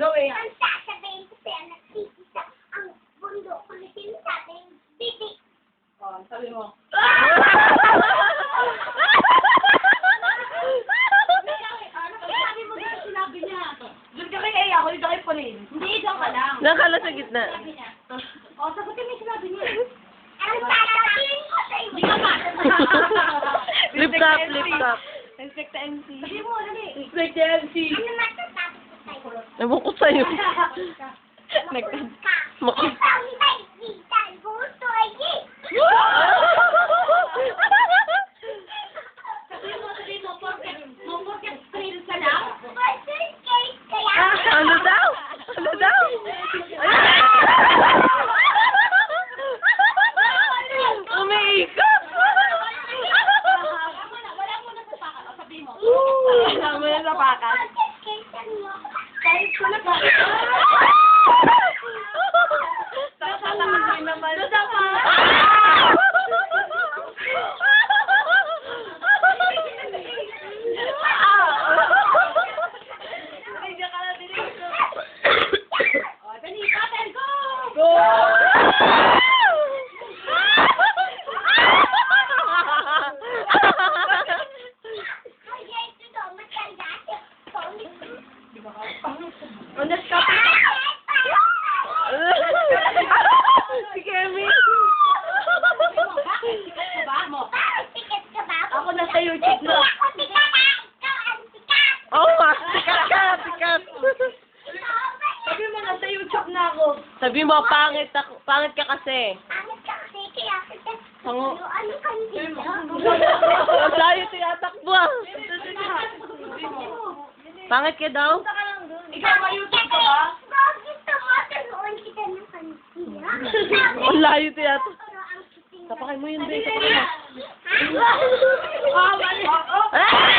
Zoe. Ang sasabihin ko sa'yo, nakikita ang bundok ko na sinasabing titi. Oh, sabi mo. Sabi mo dito sinabi niya. Doon ka kay Aya, ako dito kay Pauline. Hindi, dyan ka lang. Nakala sa gitna. Sabi niya. Oh, sagutin mo yung sinabi niya. Ang sasabihin ko sa'yo. Hindi ka ba? Flip top, flip top. Respect the MC. Sabi mo, dali. Respect the MC. Ano matatapos ko sa'yo? Ewan ko sa'yo. Makulit ka. Makulit. Ikaw ay kita. Gusto ay Sabi mo, porket trail ka lang. Ano daw? Ano daw? Umiikot! Wala mo na sa pakan. O, sabi mo. Wala mo na sa pakan. Kahit ko na ba? Tatangan naman. O, dali, patel, go! Go! On the spot. Si Kemi. Sikat ka ba mo? Ako nasa YouTube na. Oo nga, sikat ka, sikat. Sabi mo, nasa YouTube na ako. Sabi mo, pangit ka kasi. Pango. Ano ka dito? Ang layo tinatakbo ah. Pangit ka daw? Ikaw, may YouTube ka ba? Gusto mo, turuan kita ng kanila. Ang layo tinatakbo. Tapakay mo yun, Dre. Tapakay mo. Ah, mali. Ah!